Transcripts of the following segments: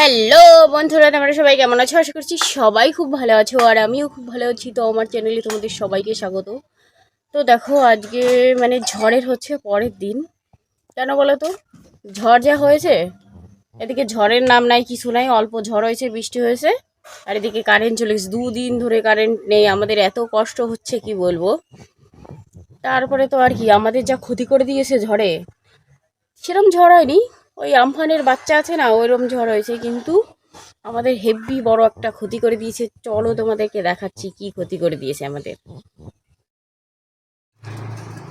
Hello বন্ধুরা, তোমরা সবাই কেমন আছো? আশা করছি সবাই খুব ভালো আছো, আর আমিও খুব ভালো আছি। তো আমার চ্যানেলে তোমাদের সবাইকে স্বাগত। তো দেখো, আজকে ঝড়ের হচ্ছে পরের দিন। কেন বলো তো? ঝড় যা হয়েছে, এদিকে ঝড়ের নাম নাই, কিছু নাই। অল্প ঝড় হয়েছে, বৃষ্টি হয়েছে, আর এদিকে কারেন্ট চলে গেছে। 2 দিন ধরে কারেন্ট নেই। আমাদের এত কষ্ট হচ্ছে কি বলবো। তারপরে তো আর কি, আমাদের যা ক্ষতি করে দিয়েছে ঝড়ে, সেরম ঝড় হয়নি। ওই আমফানের বাচ্চা আছে না, ওইরকম ঝড় হয়েছে, কিন্তু আমাদের হেভি বড় একটা ক্ষতি করে দিয়েছে। চলো তোমাদেরকে দেখাচ্ছি কি ক্ষতি করে দিয়েছে আমাদের।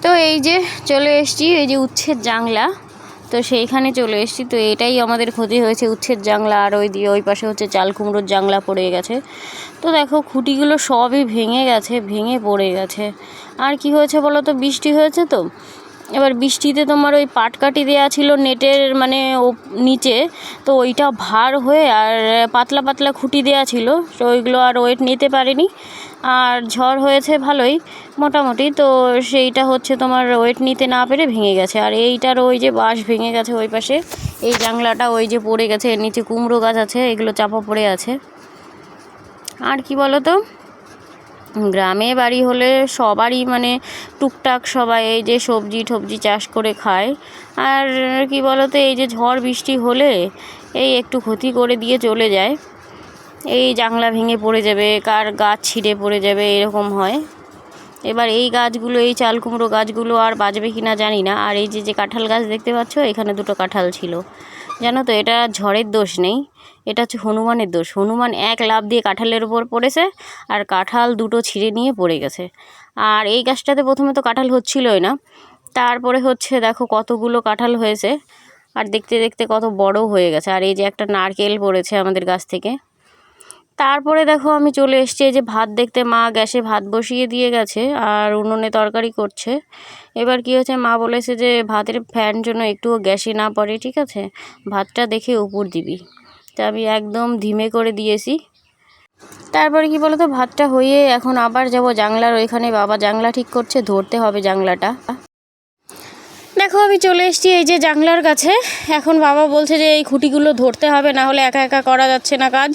তো এই যে চলে এসেছি, এই যে উচ্ছের জাংলা, তো সেইখানে চলে এসেছি। তো এটাই আমাদের ক্ষতি হয়েছে, উচ্ছের জাংলা। আর ওই দিয়ে ওই পাশে হচ্ছে চাল কুমড়োর জাংলা পড়ে গেছে। তো দেখো, খুঁটিগুলো সবই ভেঙে গেছে, ভেঙে পড়ে গেছে। আর কি হয়েছে বলো তো, বৃষ্টি হয়েছে তো, এবার বৃষ্টিতে তোমার ওই পাটকাঠি দেওয়া ছিল নেটের নিচে, তো ওইটা ভার হয়ে, আর পাতলা পাতলা খুঁটি দেওয়া ছিল, তো ওইগুলো আর ওয়েট নিতে পারেনি। আর ঝড় হয়েছে ভালোই মোটামুটি, তো সেইটা হচ্ছে তোমার ওয়েট নিতে না পেরে ভেঙে গেছে। আর এইটার ওই যে বাঁশ ভেঙে গেছে ওই পাশে, এই জাংলাটা ওই যে পড়ে গেছে, এর নিচে কুমড়ো গাছ আছে, এগুলো চাপা পড়ে আছে। আর কি বলো তো, গ্রামে বাড়ি হলে সবারই টুকটাক সবাই এই যে সবজি টবজি চাষ করে খায়। আর কি বলতো, এই যে ঝড় বৃষ্টি হলে এই একটু ক্ষতি করে দিয়ে চলে যায়। এই জাংলা ভেঙে পড়ে যাবে, কার গাছ ছিঁড়ে পড়ে যাবে, এরকম হয়। এবার এই গাছগুলো, এই চাল কুমড়ো গাছগুলো আর বাঁচবে কি না জানি না। আর এই যে কাঁঠাল গাছ দেখতে পাচ্ছ, এখানে 2টো কাঁঠাল ছিল, জানো তো। এটা ঝড়ের দোষ নেই, এটা হচ্ছে হনুমানের দোষ। হনুমান এক লাফ দিয়ে কাঁঠালের উপর পড়েছে, আর কাঁঠাল 2টো ছিঁড়ে নিয়ে পড়ে গেছে। আর এই গাছটাতে প্রথমে তো কাঁঠাল হচ্ছিলই না, তারপরে হচ্ছে দেখো কতগুলো কাঁঠাল হয়েছে, আর দেখতে দেখতে কত বড় হয়ে গেছে। আর এই যে একটা নারকেল পড়েছে আমাদের গাছ থেকে। তারপরে দেখো আমি চলে এসেছি এই যে ভাত দেখতে। মা গ্যাসে ভাত বসিয়ে দিয়ে গেছে, আর উনুনে তরকারি করছে। এবার কি হয়েছে, মা বলেছে যে ভাতের ফ্যান জন্য একটুও গ্যাসে না পড়ে, ঠিক আছে, ভাতটা দেখে উপর দিবি। তা আমি একদম ধিমে করে দিয়েছি। তারপরে কি বলতো, ভাতটা হয়ে এখন আবার যাব জানলার ওইখানে, বাবা জানলা ঠিক করছে, ধরতে হবে জানলাটা। দেখো আমি চলে এসেছি এই যে জানলার কাছে। এখন বাবা বলছে যে এই খুঁটিগুলো ধরতে হবে, না হলে একা একা করা যাচ্ছে না কাজ।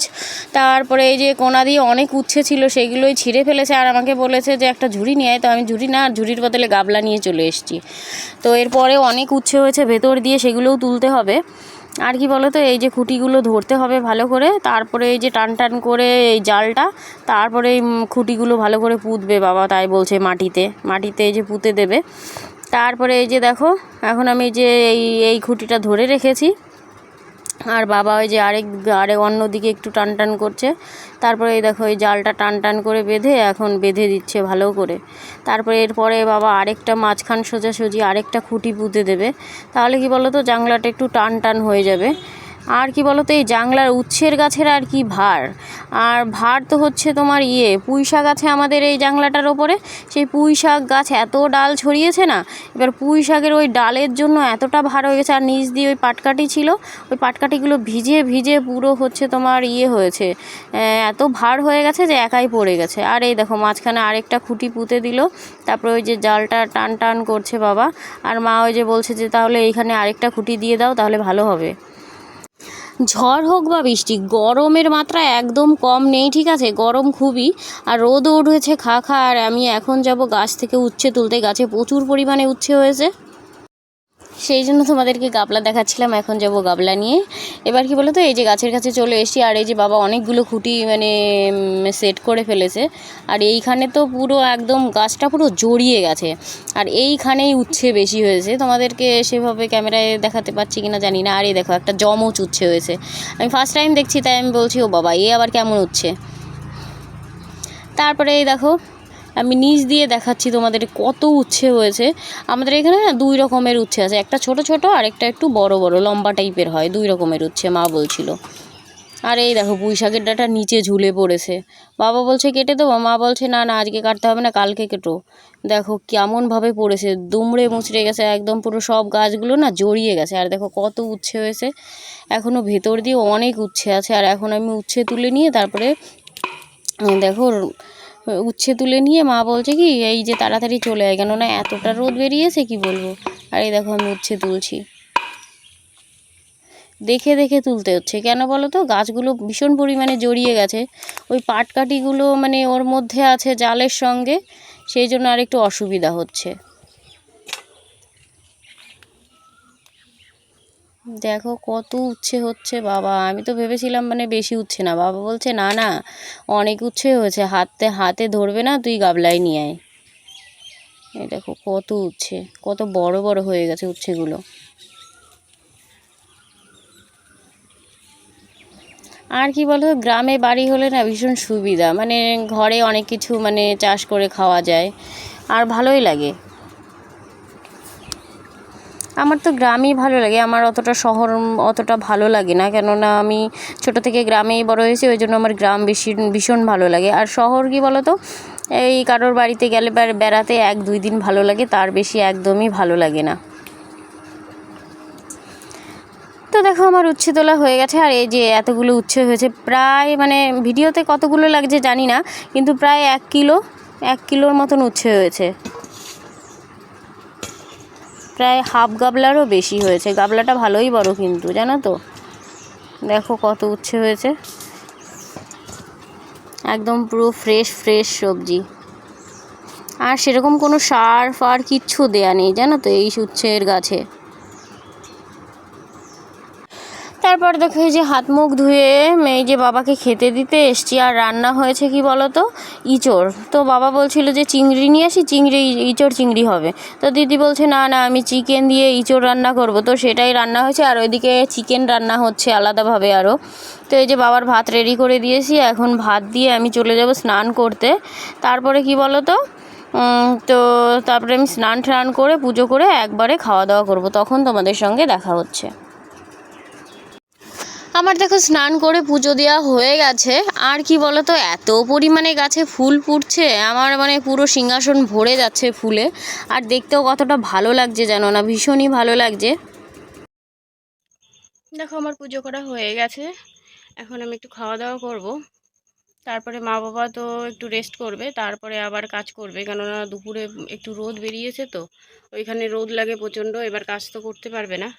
তারপরে এই যে কোনা দিয়ে অনেক উচ্ছে ছিল, সেইগুলোই ছিঁড়ে ফেলেছে, আর আমাকে বলেছে যে একটা ঝুড়ি নিয়ে আয়। তো আমি ঝুড়ি না, ঝুড়ির বদলে গাবলা নিয়ে চলে এসেছি। তো এরপরে অনেক উচ্ছে হয়েছে ভেতর দিয়ে, সেগুলোও তুলতে হবে। আর কি বলো তো, এই যে খুঁটিগুলো ধরতে হবে ভালো করে, তারপরে এই যে টান টান করে এই জালটা, তারপরে এই খুঁটিগুলো ভালো করে পুঁতবে বাবা, তাই বলছে মাটিতে মাটিতে এই যে পুঁতে দেবে। তারপরে এই যে দেখো, এখন আমি যে এই খুঁটিটা ধরে রেখেছি, আর বাবা ওই যে আরেক অন্যদিকে একটু টান টান করছে। তারপরে এই দেখো, এই জালটা টান টান করে এখন বেঁধে দিচ্ছে ভালো করে। তারপরে এরপরে বাবা আরেকটা মাঝখান সোজাসুজি আরেকটা খুঁটি পুঁতে দেবে, তাহলে কি বলো তো, জানলাটা একটু টান টান হয়ে যাবে। আর কি বলো তো, এই জানলার উচ্ছের গাছের আর কি ভার, আর ভার তো হচ্ছে তোমার পুঁই শাক আছে আমাদের এই জানলাটার ওপরে। সেই পুঁই শাক গাছ এত ডাল ছড়িয়েছে না, এবার পুঁই শাকের ওই ডালের জন্য এতটা ভার হয়ে গেছে। আর নিচ দিয়ে ওই পাটকাঠি ছিল, ওই পাটকাঠিগুলো ভিজে ভিজে পুরো হচ্ছে তোমার হয়েছে, এত ভার হয়ে গেছে যে একাই পড়ে গেছে। আর এই দেখো মাঝখানে আরেকটা খুঁটি পুঁতে দিল, তারপরে ওই যে জালটা টান টান করছে বাবা। আর মা ওই যে বলছে যে তাহলে এইখানে আরেকটা খুঁটি দিয়ে দাও, তাহলে ভালো হবে। ঝড় হোক বা বৃষ্টি, গরমের মাত্রা একদম কম নেই, ঠিক আছে, গরম খুবই। আর রোদও উঠেছে খা খা। আর আমি এখন যাব গাছ থেকে উচ্ছে তুলতে, গাছে প্রচুর পরিমাণে উচ্ছে হয়েছে, সেই জন্য তোমাদেরকে গাবলা দেখাচ্ছিলাম। এখন যাব গাবলা নিয়ে। এবার কি বলো তো, এই যে গাছের কাছে চলে এসেছি, আর এই যে বাবা অনেকগুলো খুঁটি সেট করে ফেলেছে। আর এইখানে তো পুরো একদম গাছটা পুরো জড়িয়ে গেছে, আর এইখানেই উচ্ছে বেশি হয়েছে। তোমাদেরকে সেভাবে ক্যামেরায় দেখাতে পাচ্ছি কিনা জানি না। আর এই দেখো একটা জমচ উচ্ছে হয়েছে, আমি ফার্স্ট টাইম দেখছি, তাই আমি বলছি ও বাবা, আবার কেমন উচ্ছে। তারপরে এই দেখো আমি নিচ দিয়ে দেখাচ্ছি তোমাদের কত উচ্ছে হয়েছে। আমাদের এখানে না 2 রকমের উচ্ছে আছে, একটা ছোট ছোট আর একটা একটু বড় বড় লম্বা টাইপের হয়, 2 রকমের উচ্ছে মা বলছিল। আর এই দেখো পুঁই শাকের ডাঁটা নিচে ঝুলে পড়েছে, বাবা বলছে কেটে দেবো, মা বলছে না না আজকে কাটতে হবে না, কালকে কেটো। দেখো কেমনভাবে পড়েছে, দুমড়ে মুচড়ে গেছে একদম, পুরো সব গাছগুলো না জড়িয়ে গেছে। আর দেখো কত উচ্ছে হয়েছে, এখনও ভেতর দিয়ে অনেক উচ্ছে আছে। আর এখন আমি উচ্ছে তুলে নিয়ে তারপরে দেখো উচ্ছে তুলে নিয়ে মা বলছে কি এই যে তাড়াতাড়ি চলে আয়, কেননা এতটা রোদ বেরিয়েছে কি বলবো। আর এই দেখো আমি উচ্ছে তুলছি, দেখে দেখে তুলতে হচ্ছে। কেন বলো তো, গাছগুলো ভীষণ পরিমাণে জড়িয়ে গেছে, ওই পাটকাঠিগুলো মানে ওর মধ্যে আছে জালের সঙ্গে, সেই জন্য আর একটু অসুবিধা হচ্ছে। দেখো কত উচ্ছে হচ্ছে বাবা, আমি তো ভেবেছিলাম মানে বেশি উচ্ছে না, বাবা বলছে না না অনেক উচ্ছে হয়েছে, হাতে হাতে ধরবে না, তুই গাবলায় নিয়ে আয়। এই দেখো কত উচ্ছে, কত বড় বড় হয়ে গেছে উচ্ছেগুলো। আর কি বলো, গ্রামে বাড়ি হলে না ভীষণ সুবিধা, মানে ঘরে অনেক কিছু মানে চাষ করে খাওয়া যায়, আর ভালোই লাগে। আমার তো গ্রামই ভালো লাগে, আমার অতটা শহর অতটা ভালো লাগে না, কেননা আমি ছোট থেকে গ্রামেই বড় হয়েছি, ওই জন্য আমার গ্রাম ভীষণ ভালো লাগে। আর শহর কি বলো তো, এই কারোর বাড়িতে গেলে বেড়াতে 1-2 দিন ভালো লাগে, তার বেশি একদমই ভালো লাগে না। তো দেখো আমার উচ্ছে তোলা হয়ে গেছে, আর এই যে এতগুলো উচ্ছে হয়েছে, প্রায় মানে ভিডিওতে কতগুলো লাগছে জানি না, কিন্তু প্রায় 1 কিলোর মতন উচ্ছে হয়েছে, প্রায় হাফ গাবলারও বেশি হয়েছে। গাবলাটা ভালোই বড় কিন্তু, জানো তো, দেখো কত উচ্ছে হয়েছে, একদম পুরো ফ্রেশ ফ্রেশ সবজি, আর সেরকম কোনো সার ফার কিচ্ছু দেয়া নেই জানো তো এই উচ্ছের গাছে। তারপর দেখো এই যে হাত মুখ ধুয়ে এই যে বাবাকে খেতে দিতে এসছি, আর রান্না হয়েছে কি বলো তো, ইঁচড়। তো বাবা বলছিল যে চিংড়ি নিয়ে আসি, ইঁচড় চিংড়ি হবে। তো দিদি বলছে না না আমি চিকেন দিয়ে ইঁচড় রান্না করব, তো সেটাই রান্না হয়েছে, আর ওইদিকে চিকেন রান্না হচ্ছে আলাদাভাবে আরও। তো এই যে বাবার ভাত রেডি করে দিয়েছি, এখন ভাত দিয়ে আমি চলে যাব স্নান করতে। তারপরে কি বলো তো, তো তারপরে আমি স্নান করে পুজো করে একবারে খাওয়া দাওয়া করব, তখন তোমাদের সঙ্গে দেখা হচ্ছে। আমার দেখো স্নান করে পুজো দেওয়া হয়ে গেছে, আর কি বলো তো, এত পরিমাণে গাছে ফুল ফুটছে, আমার মানে পুরো সিংহাসন ভরে যাচ্ছে ফুলে, আর দেখতেও কতটা ভালো লাগছে জানো না, ভীষণই ভালো লাগছে। দেখো আমার পুজো করা হয়ে গেছে, এখন আমি একটু খাওয়া দাওয়া করব, তারপরে মা বাবা তো একটু রেস্ট করবে, তারপরে আবার কাজ করবে, কেননা দুপুরে একটু রোদ বেরিয়েছে, তো ওইখানে রোদ লাগে প্রচণ্ড, এবার কাজ তো করতে পারবে না,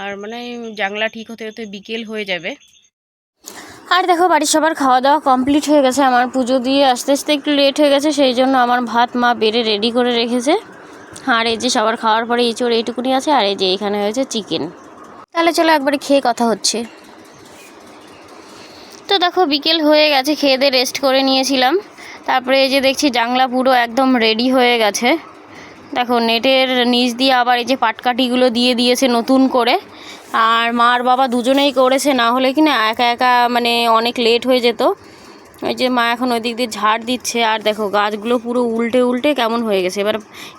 আর মানে জানলা ঠিক হতে হতে বিকেল হয়ে যাবে। আর দেখো বাড়ির সবার খাওয়া দাওয়া কমপ্লিট হয়ে গেছে, আমার পুজো দিয়ে আস্তে আস্তে একটু লেট হয়ে গেছে, সেই জন্য আমার ভাত মা বেড়ে রেডি করে রেখেছে, আর এই যে সবার খাওয়ার পরে ইঁচড় এইটুকুনি আছে, আর এই যে এখানে হয়েছে চিকেন। তাহলে চলো একবারে খেয়ে কথা হচ্ছে। তো দেখো বিকেল হয়ে গেছে, খেয়ে দিয়ে রেস্ট করে নিয়েছিলাম, তারপরে এই যে দেখছি জানলা পুরো একদম রেডি হয়ে গেছে। দেখো নেটের নিচ দিয়ে আবার এই যে পাটকাঠিগুলো দিয়ে দিয়েছে নতুন করে, আর মা আর বাবা দুজনেই করেছে, না হলে কি না একা একা মানে অনেক লেট হয়ে যেত। ওই যে মা এখন ওই দিক দিয়ে ঝাড় দিচ্ছে, আর দেখো গাছগুলো পুরো উল্টে উল্টে কেমন হয়ে গেছে, এবার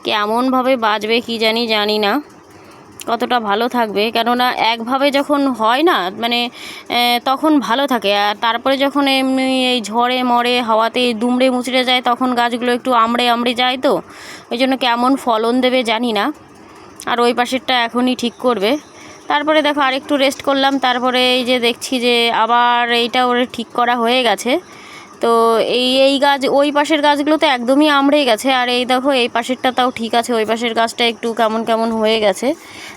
কেমনভাবে বাঁচবে কি জানি না কতটা ভালো থাকবে, কেননা একভাবে যখন হয় না মানে তখন ভালো থাকে, আর তারপরে যখন এমনি এই ঝড়ে মরে হাওয়াতে দুমড়ে মুচড়ে যায়, তখন গাছগুলো একটু আমড়ে আমড়ে যায়, তো ওই জন্য কেমন ফলন দেবে জানি না। আর ওই পাশেরটা এখনই ঠিক করবে, তারপরে দেখো আরেকটু রেস্ট করলাম, তারপরে এই যে দেখছি যে আবার এইটা ওর ঠিক করা হয়ে গেছে। তো এই গাছ ওই পাশের গাছগুলো তো একদমই আমড়ে গেছে, আর এই দেখো এই পাশেরটা তাও ঠিক আছে, ওই পাশের গাছটা একটু কেমন কেমন হয়ে গেছে।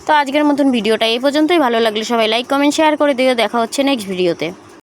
তো আজকের মতন ভিডিওটা এই পর্যন্তই, ভালো লাগলে সবাই লাইক কমেন্ট শেয়ার করে দিও, দেখা হচ্ছে নেক্সট ভিডিওতে।